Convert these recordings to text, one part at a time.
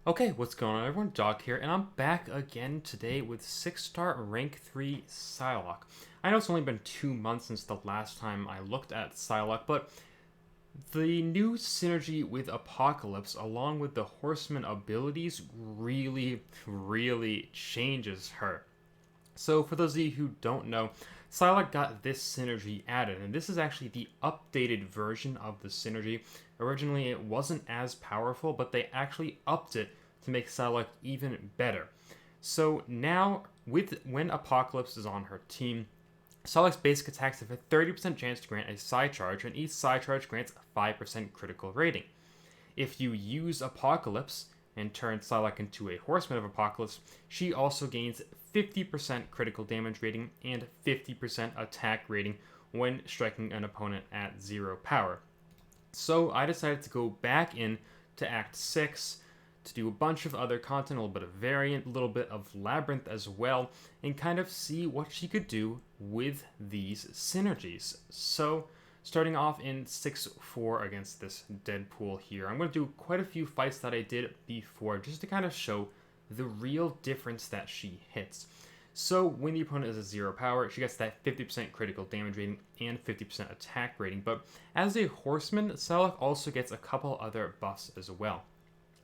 Okay, what's going on everyone? Doc here, and I'm back again today with 6-star rank 3 Psylocke. I know it's only been 2 months since the last time I looked at Psylocke, but the new synergy with Apocalypse, along with the Horseman abilities, really changes her. So, for those of you who don't know, Psylocke got this synergy added, and this is actually the updated version of the synergy. Originally, it wasn't as powerful, but they actually upped it to make Psylocke even better. So now, when Apocalypse is on her team, Psylocke's basic attacks have a 30% chance to grant a Psy charge, and each Psy charge grants a 5% critical rating. If you use Apocalypse and turn Psylocke into a Horseman of Apocalypse, she also gains 50% critical damage rating and 50% attack rating when striking an opponent at 0 power. So I decided to go back in to Act 6 to do a bunch of other content, a little bit of variant, a little bit of Labyrinth as well, and kind of see what she could do with these synergies. So starting off in 6-4 against this Deadpool here, I'm going to do quite a few fights that I did before just to kind of show the real difference that she hits. So when the opponent is at 0 power, she gets that 50% critical damage rating and 50% attack rating. But as a Horseman, Psylocke also gets a couple other buffs as well.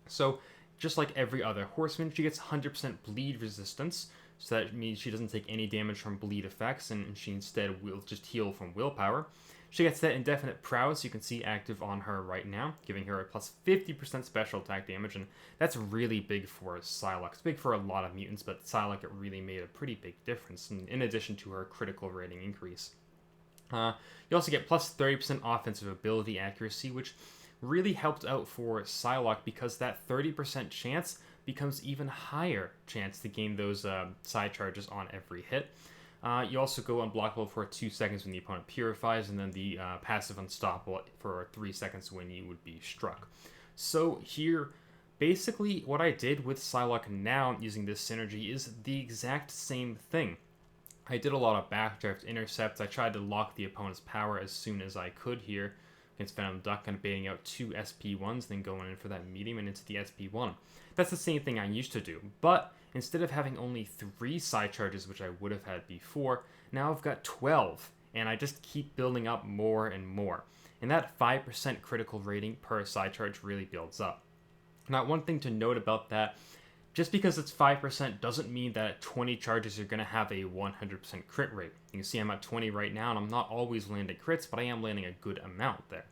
So just like every other Horseman, she gets 100% bleed resistance. So that means she doesn't take any damage from bleed effects, and she instead will just heal from willpower. She gets that indefinite prowess you can see active on her right now, giving her a plus 50% special attack damage, and that's really big for Psylocke. It's big for a lot of mutants, but Psylocke it really made a pretty big difference, in addition to her critical rating increase. You also get plus 30% offensive ability accuracy, which really helped out for Psylocke because that 30% chance becomes even higher chance to gain those side charges on every hit. You also go unblockable for 2 seconds when the opponent purifies, and then the passive unstoppable for 3 seconds when you would be struck. So here, basically what I did with Psylocke now using this synergy is the exact same thing. I did a lot of backdraft intercepts. I tried to lock the opponent's power as soon as I could here against Venom Duck, kind of baiting out 2 SP1s, then going in for that medium and into the SP1. That's the same thing I used to do, but instead of having only 3 side charges, which I would have had before, now I've got 12, and I just keep building up more and more. And that 5% critical rating per side charge really builds up. Now, one thing to note about that, just because it's 5% doesn't mean that at 20 charges you're going to have a 100% crit rate. You can see I'm at 20 right now, and I'm not always landing crits, but I am landing a good amount there.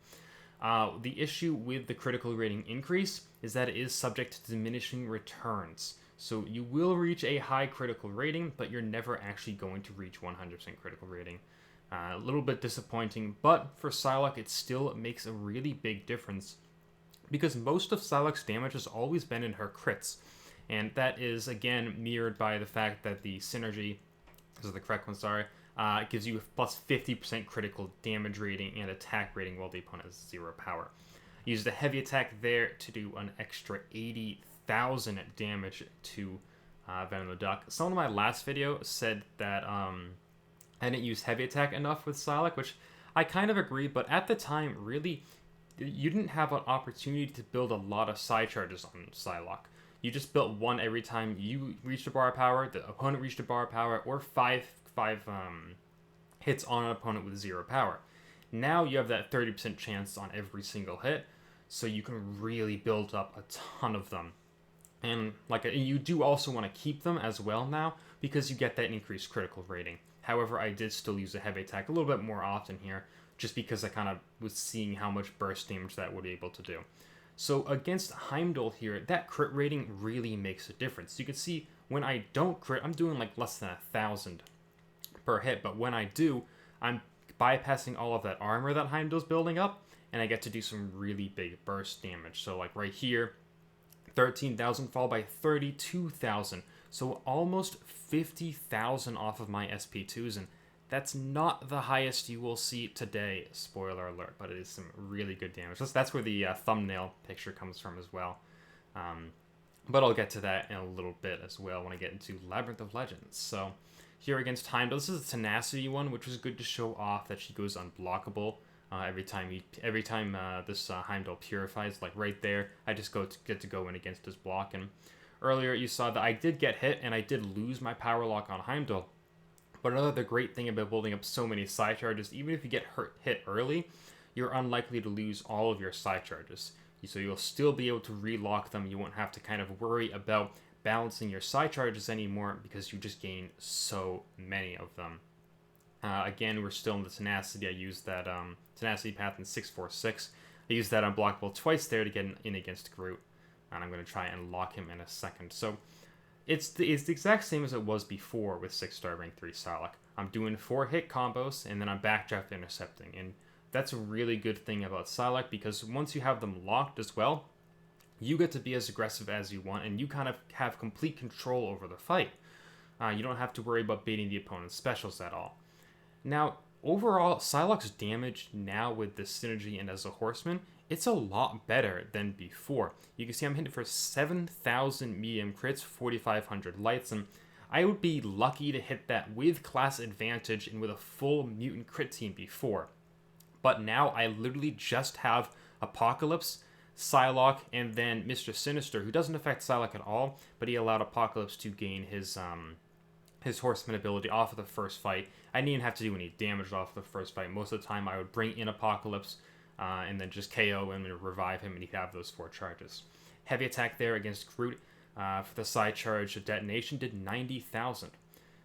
The issue with the critical rating increase is that it is subject to diminishing returns. So you will reach a high critical rating, but you're never actually going to reach 100% critical rating. A little bit disappointing, but for Psylocke it still makes a really big difference because most of Psylocke's damage has always been in her crits. And that is, again, mirrored by the fact that the synergy, this is the correct one, sorry, gives you a plus 50% critical damage rating and attack rating while the opponent has 0 power. Use the heavy attack there to do an extra 80,000 damage to Venom the Duck. Someone in my last video said that I didn't use heavy attack enough with Psylocke, which I kind of agree, but at the time, really, you didn't have an opportunity to build a lot of side charges on Psylocke. You just built one every time you reached a bar of power, the opponent reached a bar of power, or five hits on an opponent with 0 power. Now you have that 30% chance on every single hit, so you can really build up a ton of them. And you do also want to keep them as well now, because you get that increased critical rating. However, I did still use a heavy attack a little bit more often here, just because I kind of was seeing how much burst damage that would be able to do. So against Heimdall here, that crit rating really makes a difference. You can see when I don't crit, I'm doing like less than 1,000 per hit, but when I do, I'm bypassing all of that armor that Heimdall's building up, and I get to do some really big burst damage. So like right here, 13,000 fall by 32,000, so almost 50,000 off of my SP2s, and that's not the highest you will see today, spoiler alert, but it is some really good damage. That's where the thumbnail picture comes from as well. But I'll get to that in a little bit as well when I get into Labyrinth of Legends. So here against Heimdall, this is a Tenacity one, which was good to show off that she goes unblockable Every time this Heimdall purifies, like right there, I just get to go in against his block. And earlier you saw that I did get hit and I did lose my power lock on Heimdall. But another great thing about building up so many side charges, even if you get hit early, you're unlikely to lose all of your side charges. So you'll still be able to relock them. You won't have to kind of worry about balancing your side charges anymore because you just gain so many of them. Again, we're still in the tenacity. I used that tenacity path in 646. I used that unblockable twice there to get in against Groot. And I'm going to try and lock him in a second. So it's the exact same as it was before with 6-star rank 3 Psylocke. I'm doing 4 hit combos and then I'm backdraft intercepting. And that's a really good thing about Psylocke because once you have them locked as well, you get to be as aggressive as you want and you kind of have complete control over the fight. You don't have to worry about baiting the opponent's specials at all. Now, overall, Psylocke's damage now with this synergy and as a Horseman, it's a lot better than before. You can see I'm hitting for 7,000 medium crits, 4,500 lights, and I would be lucky to hit that with class advantage and with a full mutant crit team before. But now I literally just have Apocalypse, Psylocke, and then Mr. Sinister, who doesn't affect Psylocke at all, but he allowed Apocalypse to gain his Horseman ability off of the first fight. I didn't even have to do any damage off the first fight. Most of the time I would bring in Apocalypse and then just KO him and revive him and he'd have those 4 charges. Heavy attack there against Groot for the side charge of detonation did 90,000.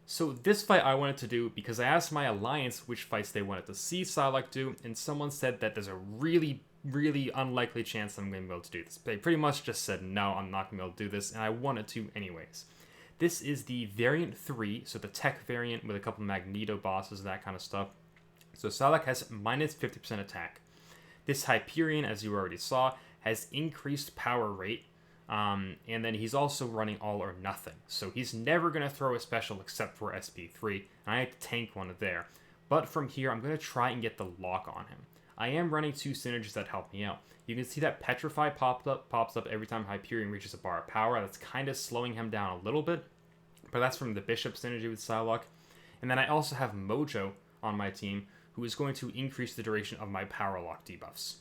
So this fight I wanted to do because I asked my alliance which fights they wanted to see Psylocke do, and someone said that there's a really, really unlikely chance I'm going to be able to do this. They pretty much just said, no, I'm not going to be able to do this, and I wanted to anyways. This is the variant 3, so the tech variant with a couple Magneto bosses and that kind of stuff. So Psylocke has minus 50% attack. This Hyperion, as you already saw, has increased power rate, and then he's also running all or nothing. So he's never going to throw a special except for SP3, and I had to tank one there. But from here, I'm going to try and get the lock on him. I am running 2 synergies that help me out. You can see that Petrify pops up every time Hyperion reaches a bar of power. That's kind of slowing him down a little bit, but that's from the Bishop synergy with Psylocke. And then I also have Mojo on my team, who is going to increase the duration of my power lock debuffs.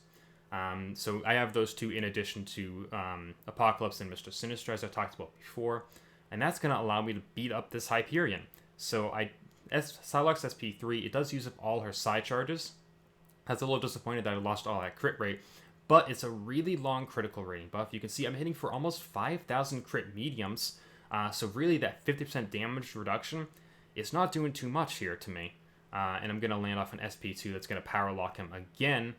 So I have those 2 in addition to Apocalypse and Mr. Sinister, as I talked about before, and that's going to allow me to beat up this Hyperion. So Psylocke's SP3, it does use up all her side charges. I was a little disappointed that I lost all that crit rate, but it's a really long critical rating buff. You can see I'm hitting for almost 5,000 crit mediums, so really that 50% damage reduction, it's not doing too much here to me. And I'm going to land off an SP2 that's going to power lock him again.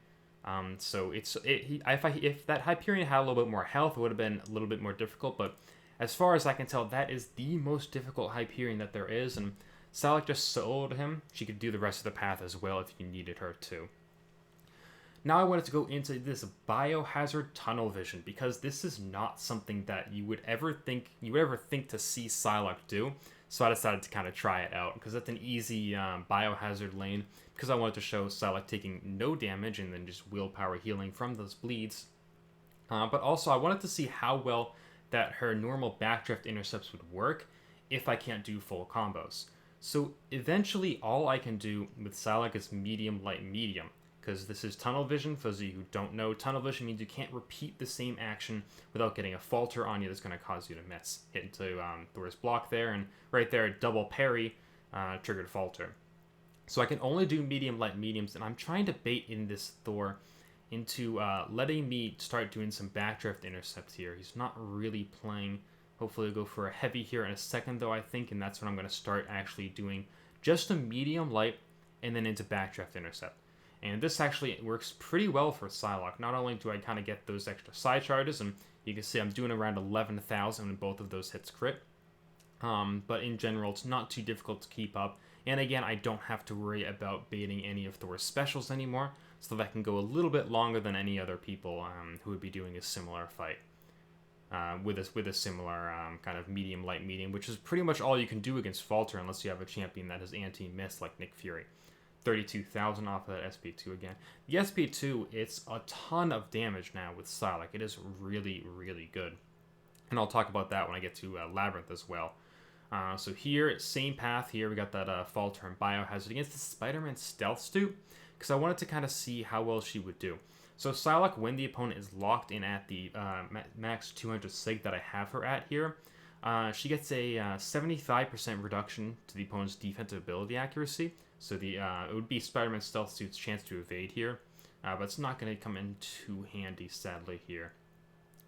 So if that Hyperion had a little bit more health, it would have been a little bit more difficult, but as far as I can tell, that is the most difficult Hyperion that there is, and Psylocke just soloed him. She could do the rest of the path as well if you needed her to. Now I wanted to go into this Biohazard Tunnel Vision, because this is not something that you would ever think to see Psylocke do. So I decided to kind of try it out, because that's an easy Biohazard lane, because I wanted to show Psylocke taking no damage and then just willpower healing from those bleeds. But also I wanted to see how well that her normal backdraft intercepts would work if I can't do full combos. So eventually all I can do with Psylocke is medium, light, medium. Because this is tunnel vision. For those of you who don't know, tunnel vision means you can't repeat the same action without getting a falter on you that's going to cause you to miss. Hit into Thor's block there, and right there, double parry, triggered falter. So I can only do medium, light, mediums, and I'm trying to bait in this Thor into letting me start doing some backdraft intercept here. He's not really playing. Hopefully he'll go for a heavy here in a second, though, I think, and that's when I'm going to start actually doing just a medium, light, and then into backdraft intercept. And this actually works pretty well for Psylocke. Not only do I kind of get those extra side charges, and you can see I'm doing around 11,000 when both of those hits crit. But in general, it's not too difficult to keep up. And again, I don't have to worry about baiting any of Thor's specials anymore, so that can go a little bit longer than any other people who would be doing a similar fight. With a similar kind of medium, light, medium, which is pretty much all you can do against Falter unless you have a champion that has anti-miss like Nick Fury. 32,000 off of that SP2 again. The SP2, it's a ton of damage now with Psylocke. It is really, really good. And I'll talk about that when I get to Labyrinth as well. So here, same path here. We got that Falter and Biohazard against the Spider-Man Stealth Stoop. because I wanted to kind of see how well she would do. So Psylocke, when the opponent is locked in at the max 200 sig that I have her at here, she gets a 75% reduction to the opponent's defensive ability accuracy. So it would be Spider-Man Stealth Suit's chance to evade here, but it's not going to come in too handy, sadly, here.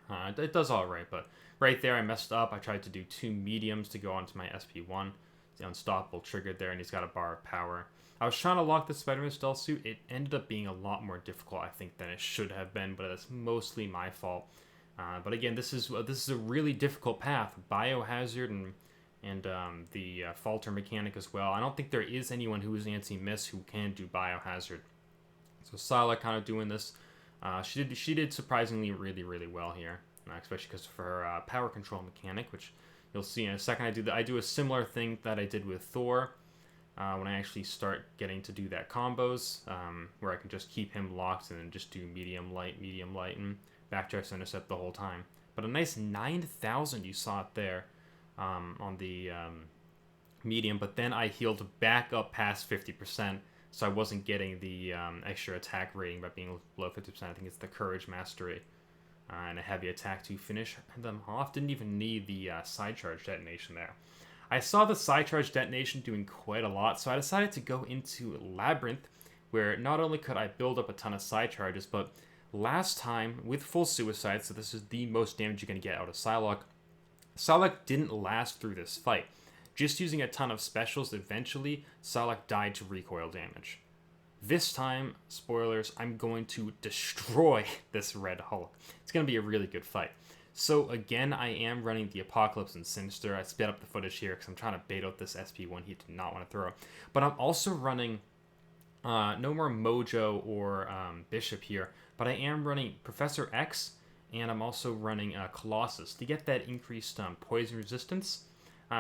It does alright, but right there I messed up. I tried to do 2 mediums to go onto my SP1. The Unstoppable triggered there, and he's got a bar of power. I was trying to lock the Spider-Man Stealth Suit. It ended up being a lot more difficult, I think, than it should have been, but that's mostly my fault. But again, this is a really difficult path. Biohazard and the Falter mechanic as well. I don't think there is anyone who is anti-miss who can do Biohazard. So Psylocke kind of doing this. She did surprisingly really well here, especially because of her power control mechanic, which you'll see in a second. I do a similar thing that I did with Thor. When I actually start getting to do that combos, where I can just keep him locked and then just do medium light, and backdraft intercept the whole time. But a nice 9,000 you saw it there on the medium, but then I healed back up past 50%, so I wasn't getting the extra attack rating by being below 50%. I think it's the Courage Mastery and a heavy attack to finish them off. Didn't even need the side charge detonation there. I saw the side charge detonation doing quite a lot, so I decided to go into Labyrinth, where not only could I build up a ton of side charges, but last time with full suicide, so this is the most damage you're going to get out of Psylocke, Psylocke didn't last through this fight. Just using a ton of specials, eventually Psylocke died to recoil damage. This time, spoilers, I'm going to destroy this Red Hulk. It's going to be a really good fight. So again, I am running the Apocalypse and Sinister. I sped up the footage here because I'm trying to bait out this SP1 he did not want to throw. But I'm also running no more Mojo or Bishop here, but I am running Professor X, and I'm also running Colossus to get that increased poison resistance.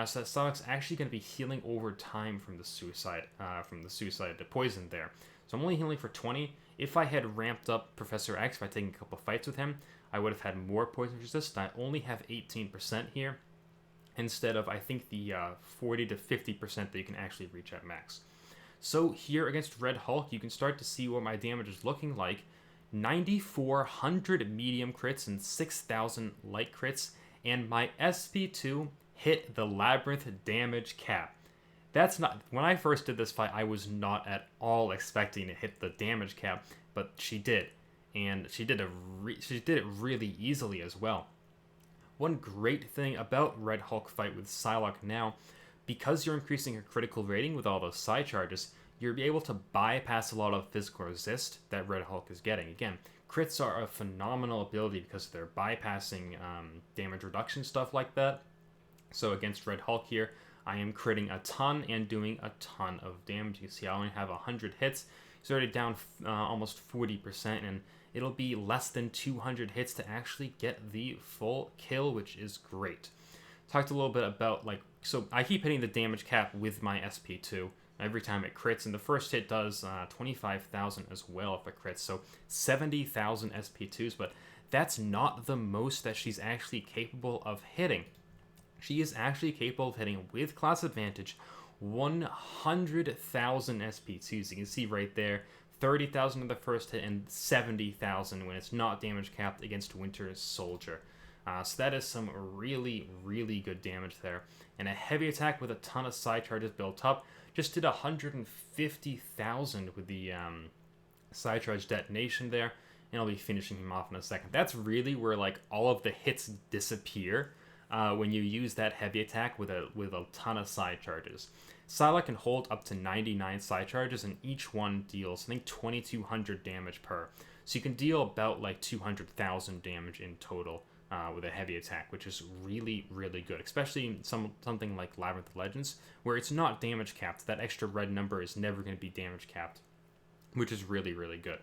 So that Psylocke's actually going to be healing over time from the suicide to poison there. So I'm only healing for 20. If I had ramped up Professor X by taking a couple fights with him, I would have had more poison resist. I only have 18% here, instead of, I think, the 40 to 50% that you can actually reach at max. So here against Red Hulk, you can start to see what my damage is looking like. 9,400 medium crits and 6,000 light crits, and my SP2 hit the Labyrinth damage cap. That's not... When I first did this fight, I was not at all expecting to hit the damage cap, but she did. And she did it really easily as well. One great thing about Red Hulk fight with Psylocke now, because you're increasing her critical rating with all those side charges, you're able to bypass a lot of physical resist that Red Hulk is getting. Again, crits are a phenomenal ability because they're bypassing damage reduction, stuff like that. So against Red Hulk here, I am critting a ton and doing a ton of damage. You can see I only have 100 hits. He's already down almost 40%, and it'll be less than 200 hits to actually get the full kill, which is great. Talked a little bit about, so I keep hitting the damage cap with my SP2 every time it crits, and the first hit does 25,000 as well if it crits, so 70,000 SP2s, but that's not the most that she's actually capable of hitting. She is actually capable of hitting, with class advantage, 100,000 SP2s. You can see right there, 30,000 in the first hit and 70,000 when it's not damage capped against Winter Soldier. So that is some really good damage there. And a heavy attack with a ton of side charges built up. Just did 150,000 with the side charge detonation there. And I'll be finishing him off in a second. That's really where all of the hits disappear when you use that heavy attack with a ton of side charges. Psylocke can hold up to 99 side charges, and each one deals, I think, 2,200 damage per. So you can deal about 200,000 damage in total with a heavy attack, which is really good, especially in something like Labyrinth of Legends, where it's not damage capped. That extra red number is never going to be damage capped, which is really good.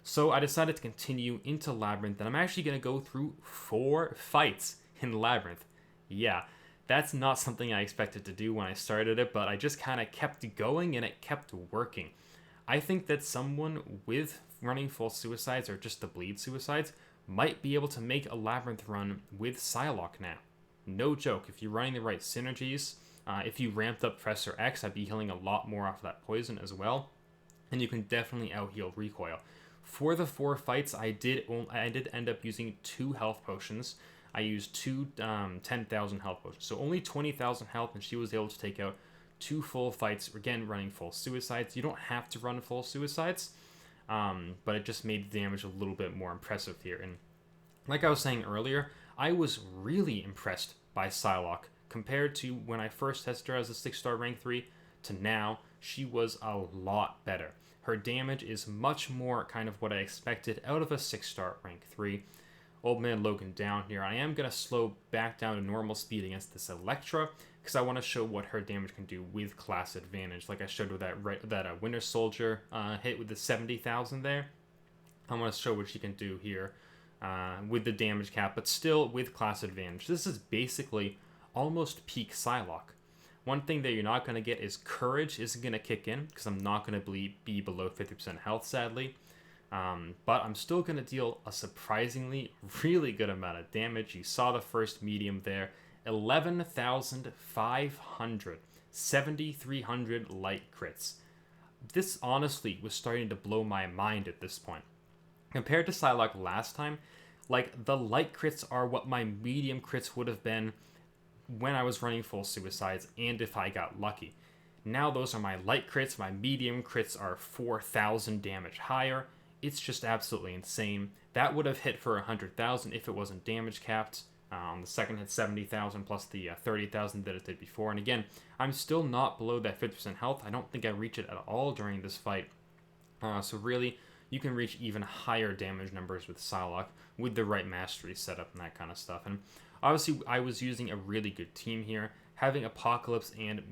So I decided to continue into Labyrinth, and I'm actually going to go through 4 fights in Labyrinth. Yeah, that's not something I expected to do when I started it, but I just kind of kept going, and it kept working. I think that someone with running full suicides, or just the bleed suicides, might be able to make a Labyrinth run with Psylocke now. No joke, if you're running the right synergies, if you ramped up Professor X, I'd be healing a lot more off of that poison as well. and you can definitely out-heal recoil. For the 4 fights, I did end up using 2 health potions. I used 2 10,000 health potions, so only 20,000 health, and she was able to take out 2 full fights, again running full suicides. You don't have to run full suicides, but it just made the damage a little bit more impressive here. And like I was saying earlier, I was really impressed by Psylocke. Compared to when I first tested her as a 6-star rank 3 to now, she was a lot better. Her damage is much more kind of what I expected out of a 6-star rank 3. Old Man Logan down here. I am going to slow back down to normal speed against this Electra, because I want to show what her damage can do with class advantage. Like I showed with that Winter Soldier hit with the 70,000 there. I want to show what she can do here with the damage cap, but still with class advantage. This is basically almost peak Psylocke. One thing that you're not going to get is Courage isn't going to kick in, because I'm not going to be below 50% health, sadly. But I'm still going to deal a surprisingly really good amount of damage. You saw the first medium there. 11,500. 7,300 light crits. This honestly was starting to blow my mind at this point. Compared to Psylocke last time, like, the light crits are what my medium crits would have been when I was running full suicides and if I got lucky. Now those are my light crits. My medium crits are 4,000 damage higher. It's just absolutely insane. That would have hit for 100,000 if it wasn't damage capped. The second hit 70,000 plus the 30,000 that it did before. And again, I'm still not below that 50% health. I don't think I reach it at all during this fight. So really, you can reach even higher damage numbers with Psylocke with the right mastery setup and that kind of stuff. And obviously, I was using a really good team here. Having Apocalypse and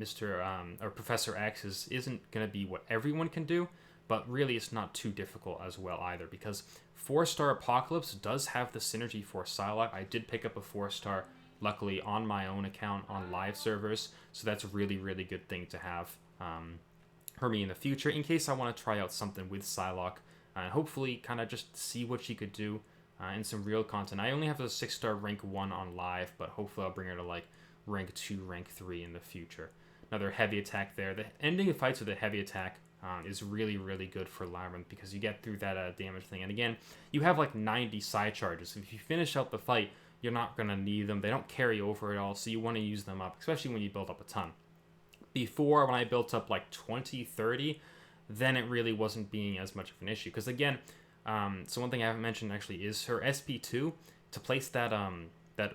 Professor X isn't going to be what everyone can do, but really it's not too difficult as well either, because 4-star Apocalypse does have the synergy for Psylocke. I did pick up a 4-star, luckily, on my own account on live servers, so that's a really, really good thing to have for me in the future, in case I want to try out something with Psylocke, and hopefully kind of just see what she could do in some real content. I only have a 6-star rank 1 on live, but hopefully I'll bring her to like rank 2, rank 3 in the future. Another heavy attack there. The ending of fights with a heavy attack is really, really good for Labyrinth, because you get through that damage thing. And again, you have like 90 side charges. If you finish out the fight, you're not going to need them. They don't carry over at all, so you want to use them up, especially when you build up a ton. Before, when I built up like 20, 30, then it really wasn't being as much of an issue. Because again, so one thing I haven't mentioned actually is her SP2. To place that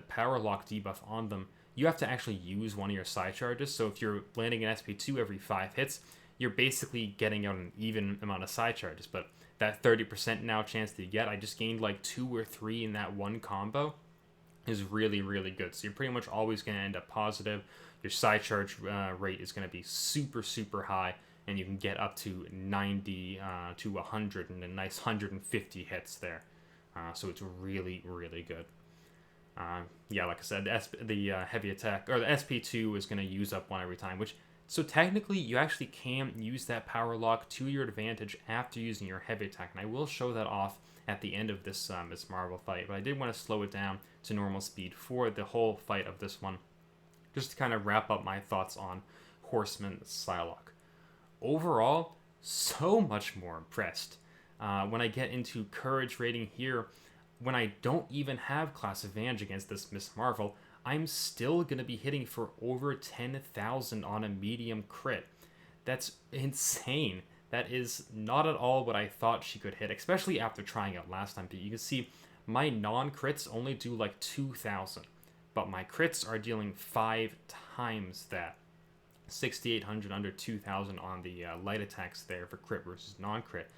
power lock debuff on them, you have to actually use one of your side charges. So if you're landing an SP2 every 5 hits, you're basically getting out an even amount of side charges. But that 30% now chance that you get, I just gained like 2 or 3 in that one combo, is really, really good. So you're pretty much always going to end up positive. Your side charge rate is going to be super, super high, and you can get up to 90 to 100 and a nice 150 hits there. So it's really, really good. Yeah, like I said, the heavy attack, or the SP2 is going to use up one every time, so technically you actually can use that power lock to your advantage after using your heavy attack, and I will show that off at the end of this Ms. Marvel fight, but I did want to slow it down to normal speed for the whole fight of this one, just to kind of wrap up my thoughts on Horseman Psylocke. Overall, so much more impressed. When I get into Courage rating here, when I don't even have class advantage against this Ms. Marvel, I'm still going to be hitting for over 10,000 on a medium crit. That's insane. That is not at all what I thought she could hit, especially after trying it last time. But you can see my non-crits only do like 2,000, but my crits are dealing 5 times that. 6,800 under 2,000 on the light attacks there for crit versus non-crit.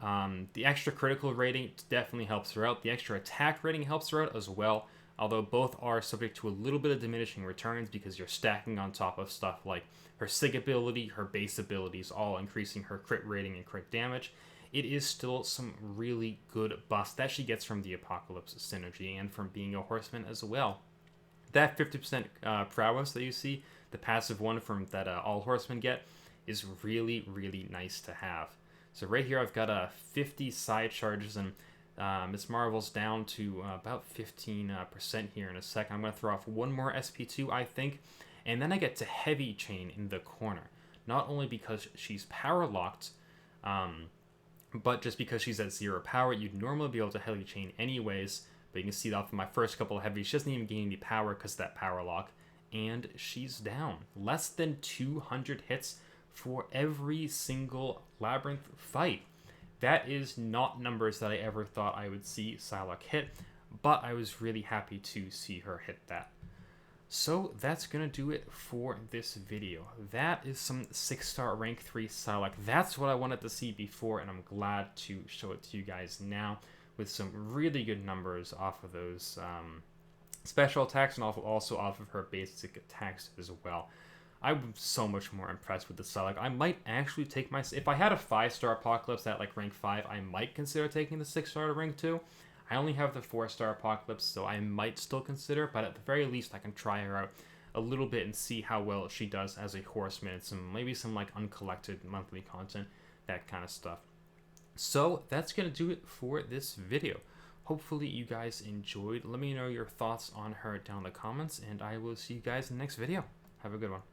The extra critical rating definitely helps her out. The extra attack rating helps her out as well, although both are subject to a little bit of diminishing returns because you're stacking on top of stuff like her sig ability, her base abilities, all increasing her crit rating and crit damage. It is still some really good buffs that she gets from the Apocalypse synergy and from being a Horseman as well. That 50% prowess that you see, the passive one from that all Horsemen get, is really, really nice to have. So right here I've got 50 side charges, and Ms. Marvel's down to about 15% here in a second. I'm going to throw off one more SP2, I think, and then I get to Heavy Chain in the corner. Not only because she's power locked, But just because she's at 0 power, you'd normally be able to heavy chain anyways. But you can see that off of my first couple of heavies, she doesn't even gain any power because of that power lock. And she's down. Less than 200 hits for every single Labyrinth fight. That is not numbers that I ever thought I would see Psylocke hit, but I was really happy to see her hit that. So that's going to do it for this video. That is some 6-star rank 3 Psylocke. That's what I wanted to see before, and I'm glad to show it to you guys now with some really good numbers off of those special attacks and also off of her basic attacks as well. I'm so much more impressed with the Psylocke. I might actually take if I had a 5-star Apocalypse at like rank 5, I might consider taking the 6-star to rank 2. I only have the 4-star Apocalypse, so I might still consider, but at the very least I can try her out a little bit and see how well she does as a Horseman and maybe some like uncollected monthly content, that kind of stuff. So that's going to do it for this video. Hopefully you guys enjoyed. Let me know your thoughts on her down in the comments, and I will see you guys in the next video. Have a good one.